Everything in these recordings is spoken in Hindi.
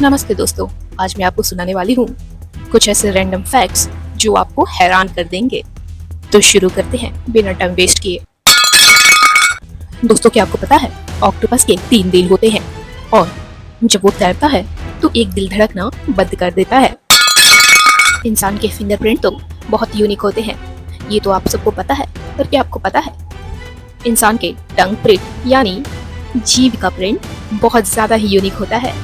नमस्ते दोस्तों, आज मैं आपको सुनाने वाली हूँ कुछ ऐसे रैंडम फैक्ट्स जो आपको हैरान कर देंगे। तो शुरू करते हैं बिना टाइम वेस्ट किए। दोस्तों, क्या आपको पता है ऑक्टोपस के 3 दिल होते हैं और जब वो तैरता है तो एक दिल धड़कना बंद कर देता है। इंसान के फिंगरप्रिंट तो बहुत यूनिक होते हैं, ये तो आप सबको पता है। पर क्या आपको पता है इंसान के टंग प्रिंट यानी जीभ का प्रिंट बहुत ज्यादा ही यूनिक होता है।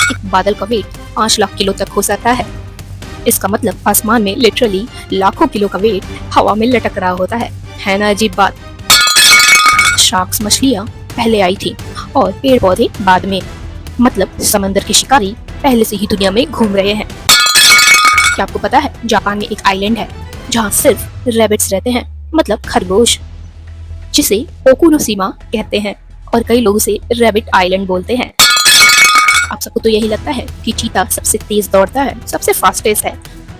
एक बादल का वेट 5 लाख किलो तक हो सकता है। इसका मतलब आसमान में लिटरली लाखों किलो का वेट हवा में लटक रहा होता है ना अजीब बात। शार्क्स मछलियाँ पहले आई थी और पेड़ पौधे बाद में, मतलब समंदर के शिकारी पहले से ही दुनिया में घूम रहे हैं। क्या आपको पता है जापान में एक आइलैंड है जहाँ सिर्फ रैबिट्स रहते हैं, मतलब खरगोश, जिसे ओकुनोशिमा कहते हैं और कई लोग उसे रैबिट आइलैंड बोलते हैं। आप सबको तो यही लगता है कि चीता सबसे तेज दौड़ता है, सबसे फास्टेस्ट है,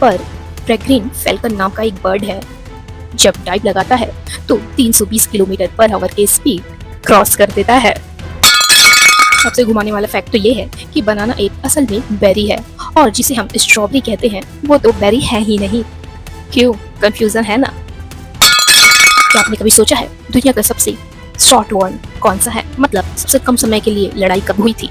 पर पेरेग्रिन फैल्कन नाम का एक बर्ड है, जब डाइव लगाता है तो 320 किलोमीटर पर आवर की स्पीड क्रॉस कर देता है। सबसे घुमाने वाला फैक्ट तो ये है कि बनाना एक असल में बेरी है और जिसे हम स्ट्रॉबेरी कहते हैं वो तो बेरी है ही नहीं। क्यों, कंफ्यूजन है ना? क्या आपने कभी सोचा है दुनिया का सबसे शॉर्ट वॉर कौन सा है, मतलब सबसे कम समय के लिए लड़ाई कब हुई थी?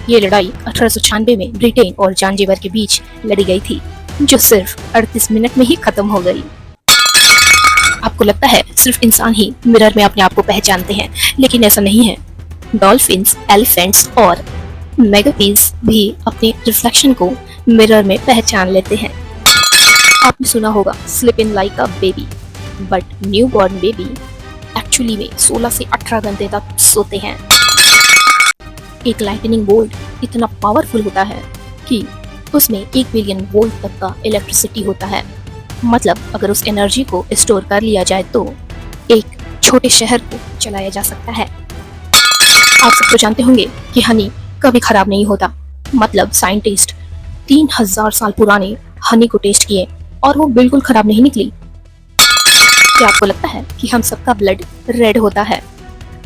ये लड़ाई 1896 में ब्रिटेन और जानजेवर के बीच लड़ी गई थी, जो सिर्फ 38 मिनट में ही खत्म हो गई। आपको लगता है सिर्फ इंसान ही मिरर में अपने आप को पहचानते हैं, लेकिन ऐसा नहीं है। डॉल्फिन्स, एलिफेंट्स और मैगपीज भी अपने रिफ्लेक्शन को मिरर में पहचान लेते हैं। आपने सुना होगा sleep in like a baby, but new born baby actually में 16 से 18 घंटे तक सोते हैं। एक लाइटनिंग बोल्ट इतना पावरफुल होता है कि उसमें 1 बिलियन वोल्ट तक का इलेक्ट्रिसिटी होता है, मतलब अगर उस एनर्जी को स्टोर कर लिया जाए तो एक छोटे शहर को चलाया जा सकता है। आप सब तो जानते होंगे कि हनी कभी खराब नहीं होता, मतलब साइंटिस्ट 3000 साल पुराने हनी को टेस्ट किए और वो बिल्कुल खराब नहीं निकली। क्या आपको लगता है कि हम सबका ब्लड रेड होता है,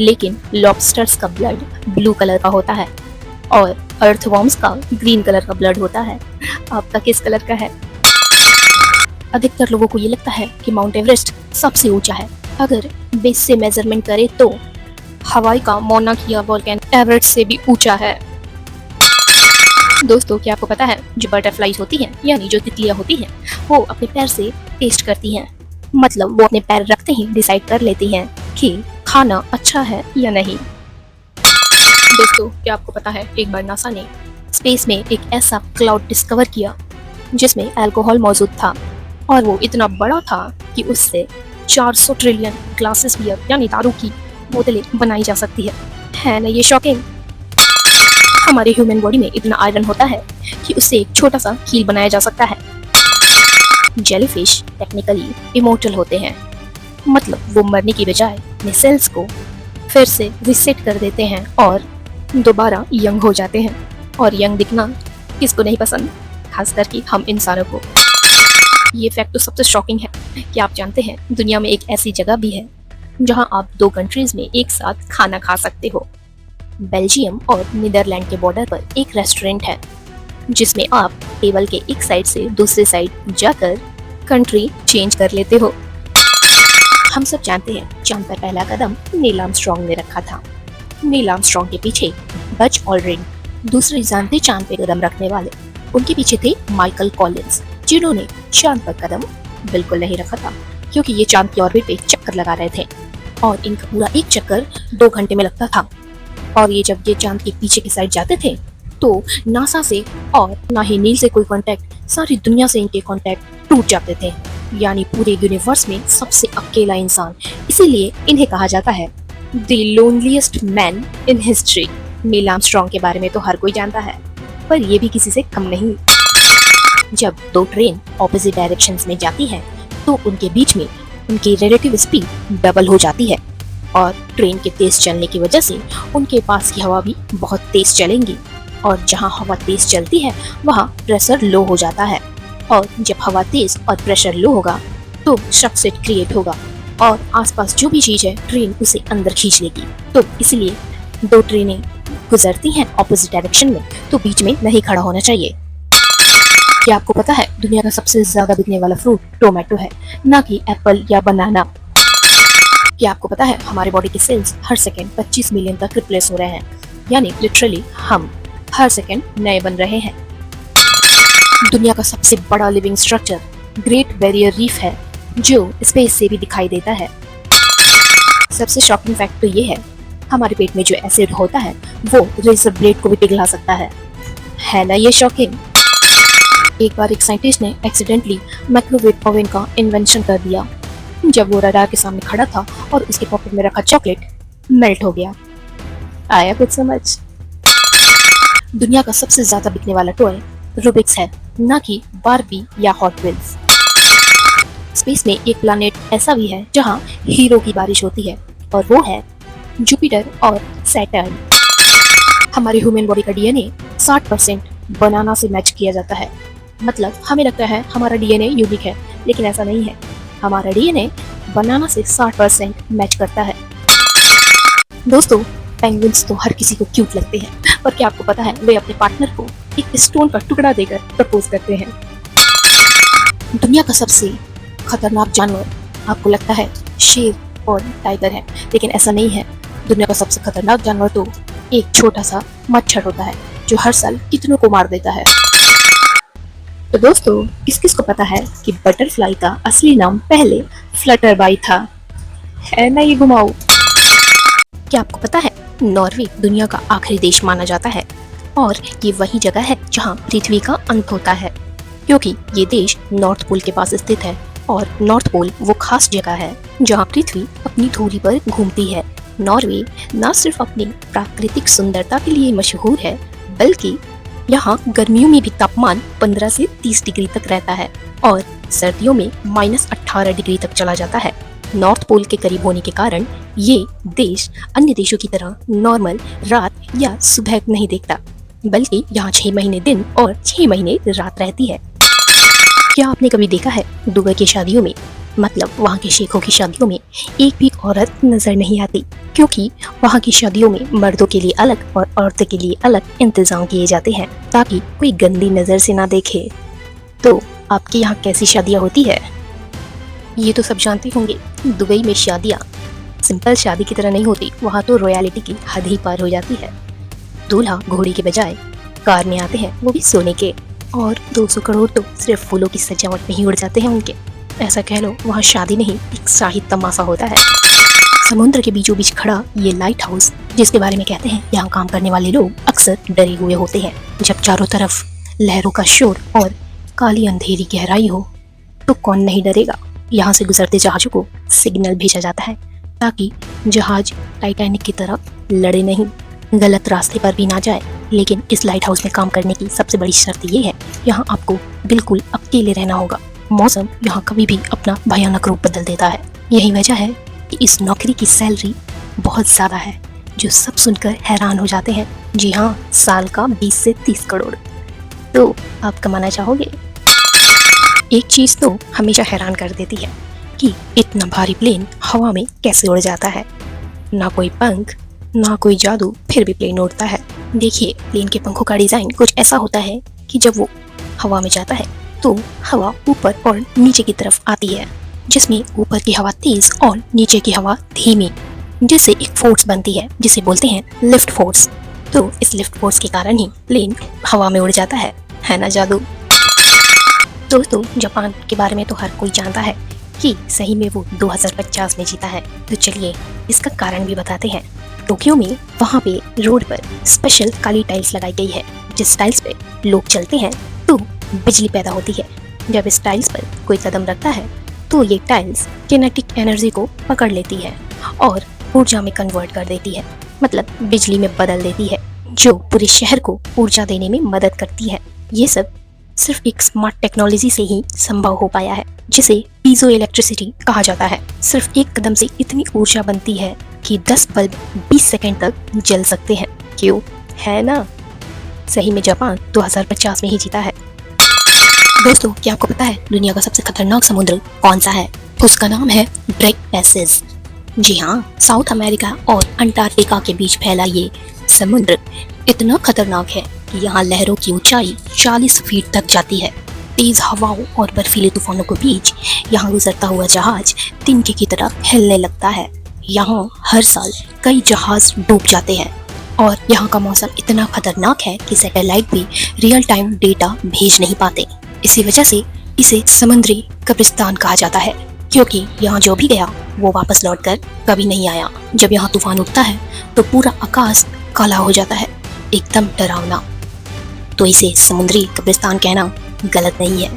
लेकिन लॉबस्टर्स का ब्लड ब्लू कलर का होता है और अर्थवॉर्म्स का ग्रीन कलर का ब्लड होता है। आपका किस कलर का है? अधिकतर लोगों को ये लगता है कि माउंट एवरेस्ट सबसे ऊंचा है। अगर बेस से मेजरमेंट करें तो हवाई का मौना किया वोल्केनो एवरेस्ट से भी ऊंचा है। दोस्तों, क्या आपको पता है जो बटरफ्लाईज होती हैं, यानी जो तितलियां होती हैं, वो अपने पैर से टेस्ट करती हैं, मतलब वो अपने पैर रखते ही डिसाइड कर लेती हैं कि खाना अच्छा है या नहीं। दोस्तों, क्या आपको पता है एक बार नासा ने स्पेस में एक ऐसा क्लाउड डिस्कवर किया जिसमें अल्कोहल मौजूद था और वो इतना बड़ा था कि उससे 400 ट्रिलियन ग्लासेस बियर यानी दारू की बोतलें बनाई जा सकती है ना ये शॉकिंग? हमारे ह्यूमन बॉडी में इतना आयरन होता है कि उससे एक छोटा सा कील बनाया जा सकता है। जेलीफिश टेक्निकली इमोर्टल होते हैं, मतलब वो मरने की बजाय अपने सेल्स को फिर से रीसेट कर देते हैं और दोबारा यंग हो जाते हैं। और यंग दिखना किसको नहीं पसंद, खास करके हम इंसानों को। ये फैक्ट तो सबसे शॉकिंग है कि आप जानते हैं दुनिया में एक ऐसी जगह भी है जहां आप 2 कंट्रीज में एक साथ खाना खा सकते हो। बेल्जियम और नीदरलैंड के बॉर्डर पर एक रेस्टोरेंट है जिसमें आप टेबल के एक साइड से दूसरे साइड जाकर कंट्री चेंज कर लेते हो। हम सब जानते हैं चांद पर पहला कदम नील आर्मस्ट्रॉन्ग ने रखा था। नील आर्मस्ट्रॉन्ग के पीछे बज ऑल्ड्रिन, दूसरे जानते चांद पे कदम रखने वाले, उनके पीछे थे माइकल कॉलिंस, जिन्होंने चांद पर कदम बिल्कुल नहीं रखा था क्योंकि ये चांद की ऑर्बिट पे चक्कर लगा रहे थे और इनका पूरा एक चक्कर 2 घंटे में लगता था। और ये जब ये चांद के पीछे की साइड जाते थे तो नासा से और ना ही नील से कोई कांटेक्ट, सारी दुनिया से इनके कांटेक्ट टूट जाते थे, यानी पूरे यूनिवर्स में सबसे अकेला इंसान। इसीलिए इन्हें कहा जाता है the loneliest man in history. Neil Armstrong के बारे में तो हर कोई जानता है, पर ये भी किसी से कम नहीं। जब 2 ट्रेन ऑपोजिट डायरेक्शंस में जाती हैं तो उनके बीच में उनकी रिलेटिव स्पीड डबल हो जाती है और ट्रेन के तेज चलने की वजह से उनके पास की हवा भी बहुत तेज चलेंगी और जहां हवा तेज चलती है वहां प्रेशर लो हो जाता है और जब हवा तेज और प्रेशर लो होगा तो शॉक सेट क्रिएट होगा और आसपास जो भी चीज है ट्रेन उसे अंदर खींच लेगी। तो इसलिए दो ट्रेनें गुजरती हैं ऑपोजिट डायरेक्शन में तो बीच में नहीं खड़ा होना चाहिए। क्या आपको पता है दुनिया का सबसे ज्यादा बिकने वाला फ्रूट टोमेटो है, ना कि एप्पल या बनाना। क्या आपको पता है हमारे बॉडी के सेल्स हर सेकेंड 25 मिलियन तक रिप्लेस हो रहे हैं, यानी लिटरली हम हर सेकेंड नए बन रहे हैं। दुनिया का सबसे बड़ा living structure great barrier reef है, जो स्पेस से भी दिखाई देता है। सबसे शॉकिंग फैक्ट तो ये है, हमारे पेट में जो एसिड होता है वो रेजर ब्लेड को भी पिघला सकता है ना ये शॉकिंग। एक बार एक साइंटिस्ट ने एक्सीडेंटली माइक्रोवेव ओवन का इन्वेंशन कर दिया। जब वो रडार के सामने खड़ा था और उसके पॉकेट में रखा चॉकलेट मेल्ट हो गया। आया कुछ समझ? दुनिया का सबसे ज्यादा बिकने वाला टॉय रूबिक्स है, ना कि बारबी या हॉट व्हील्स। स्पेस में एक प्लैनेट ऐसा भी है जहां हीरो की बारिश होती है, और वो है जुपिटर और सैटर्न। हमारी ह्यूमन बॉडी का डीएनए 60% बनाना से मैच किया जाता है। मतलब हमें लगता है हमारा डीएनए यूनिक है, लेकिन ऐसा नहीं है। हमारा डीएनए बनाना से 60% मैच करता है। दोस्तों, पेंगुइन्स तो हर किसी को क्यूट लगते हैं, पर क्या आपको पता है वे अपने पार्टनर को एक स्टोन का टुकड़ा देकर प्रपोज करते हैं। दुनिया का सबसे खतरनाक जानवर आपको लगता है शेर और टाइगर है, लेकिन ऐसा नहीं है। दुनिया का सबसे खतरनाक जानवर तो एक छोटा सा मच्छर होता है, जो हर साल कितनों को मार देता है। तो दोस्तों, किस किस को पता है कि बटरफ्लाई का असली नाम पहले फ्लटरबाई था? है ना ये घुमाओ। क्या आपको पता है नॉर्वे दुनिया का आखिरी देश माना जाता है, और ये वही जगह है जहाँ पृथ्वी का अंत होता है, क्योंकि ये देश नॉर्थ पोल के पास स्थित है। और नॉर्थ पोल वो खास जगह है जहाँ पृथ्वी अपनी धुरी पर घूमती है। नॉर्वे न सिर्फ अपनी प्राकृतिक सुंदरता के लिए मशहूर है, बल्कि यहाँ गर्मियों में भी तापमान 15 से 30 डिग्री तक रहता है, और सर्दियों में -18 डिग्री तक चला जाता है। नॉर्थ पोल के करीब होने के कारण ये देश अन्य देशों की तरह नॉर्मल रात या सुबह नहीं देखता, बल्कि यहाँ 6 महीने दिन और 6 महीने रात रहती है। क्या आपने कभी देखा है दुबई की शादियों में, मतलब वहाँ के शेखों की शादियों में एक भी औरत नजर नहीं आती, क्योंकि वहाँ की शादियों में मर्दों के लिए अलग और औरतों के लिए अलग इंतजाम किए जाते हैं, ताकि कोई गंदी नजर से ना देखे। तो आपके यहाँ कैसी शादियाँ होती है? ये तो सब जानते होंगे, दुबई में शादियाँ सिंपल शादी की तरह नहीं होती। वहाँ तो रॉयलिटी की हद ही पार हो जाती है। दूल्हा घोड़ी के बजाय कार में आते हैं, वो भी सोने के, और 200 करोड़ तो सिर्फ फूलों की सजावट में ही उड़ जाते हैं उनके। ऐसा कह लो वहाँ शादी नहीं, एक शाही तमाशा होता है। समुद्र के बीचों बीच खड़ा ये लाइट हाउस, जिसके बारे में कहते हैं यहाँ काम करने वाले लोग अक्सर डरे हुए होते हैं। जब चारों तरफ लहरों का शोर और काली अंधेरी गहराई हो तो कौन नहीं डरेगा। यहाँ से गुजरते जहाजों को सिग्नल भेजा जाता है, ताकि जहाज टाइटैनिक की तरफ लड़े नहीं, गलत रास्ते पर भी ना जाए। लेकिन इस लाइट हाउस में काम करने की सबसे बड़ी शर्त ये है, यहाँ आपको बिल्कुल अकेले रहना होगा। मौसम यहाँ कभी भी अपना भयानक रूप बदल देता है। यही वजह है कि इस नौकरी की सैलरी बहुत ज़्यादा है, जो सब सुनकर हैरान हो जाते हैं। जी हाँ, साल का 20 से 30 करोड़। तो आप कमाना चाहोगे? एक चीज़ तो हमेशा हैरान कर देती है कि इतना भारी प्लेन हवा में कैसे उड़ जाता है। ना कोई पंख, ना कोई जादू, फिर भी प्लेन उड़ता है। देखिए, प्लेन के पंखों का डिज़ाइन कुछ ऐसा होता है कि जब वो हवा में जाता है तो हवा ऊपर और नीचे की तरफ आती है, जिसमें ऊपर की हवा तेज और नीचे की हवा धीमी, जिससे एक फोर्स बनती है जिसे बोलते हैं लिफ्ट फोर्स। तो इस लिफ्ट फोर्स के कारण ही प्लेन हवा में उड़ जाता है ना जादू। दोस्तों, जापान के बारे में तो हर कोई जानता है कि सही में वो 2050 में जीता है। तो चलिए इसका कारण भी बताते हैं। टोक्यो में वहाँ पे रोड पर स्पेशल काली टाइल्स लगाई गई है, जिस टाइल्स पे लोग चलते हैं तो बिजली पैदा होती है। जब इस टाइल्स पर कोई कदम रखता है तो ये टाइल्स किनेटिक एनर्जी को पकड़ लेती है और ऊर्जा में कन्वर्ट कर देती है, मतलब बिजली में बदल देती है, जो पूरे शहर को ऊर्जा देने में मदद करती है। ये सब सिर्फ एक स्मार्ट टेक्नोलॉजी से ही संभव हो पाया है, जिसे पीजो इलेक्ट्रिसिटी कहा जाता है। सिर्फ एक कदम से इतनी ऊर्जा बनती है कि 10 बल्ब 20 सेकंड तक जल सकते हैं। क्यों? है ना? सही में जापान 2050 में ही जीता है। दोस्तों, क्या आपको पता है दुनिया का सबसे खतरनाक समुद्र कौन सा है? उसका नाम है ड्रेक पैसेज। जी हाँ, साउथ अमेरिका और अंटार्कटिका के बीच फैला ये समुद्र इतना खतरनाक है कि यहाँ लहरों की ऊंचाई 40 फीट तक जाती है। तेज हवाओं और बर्फीले तूफानों के बीच यहाँ गुजरता हुआ जहाज तिनके की तरह हिलने लगता है। यहाँ हर साल कई जहाज डूब जाते हैं और यहाँ का मौसम इतना खतरनाक है कि सैटेलाइट भी रियल टाइम डेटा भेज नहीं पाते। इसी वजह से इसे समुद्री कब्रिस्तान कहा जाता है, क्योंकि यहाँ जो भी गया वो वापस लौटकर कभी नहीं आया। जब यहाँ तूफान उठता है तो पूरा आकाश काला हो जाता है, एकदम डरावना। तो इसे समुद्री कब्रिस्तान कहना गलत नहीं है।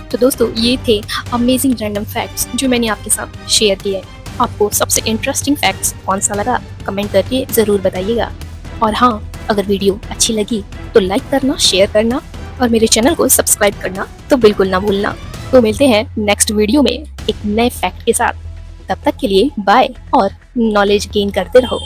तो दोस्तों, ये थे अमेजिंग रैंडम फैक्ट्स जो मैंने आपके साथ शेयर किए। आपको सबसे इंटरेस्टिंग फैक्ट्स कौन सा लगा कमेंट करके ज़रूर बताइएगा। और हाँ, अगर वीडियो अच्छी लगी तो लाइक करना, शेयर करना और मेरे चैनल को सब्सक्राइब करना तो बिल्कुल ना भूलना। तो मिलते हैं नेक्स्ट वीडियो में एक नए फैक्ट के साथ। तब तक के लिए बाय और नॉलेज गेन करते रहो।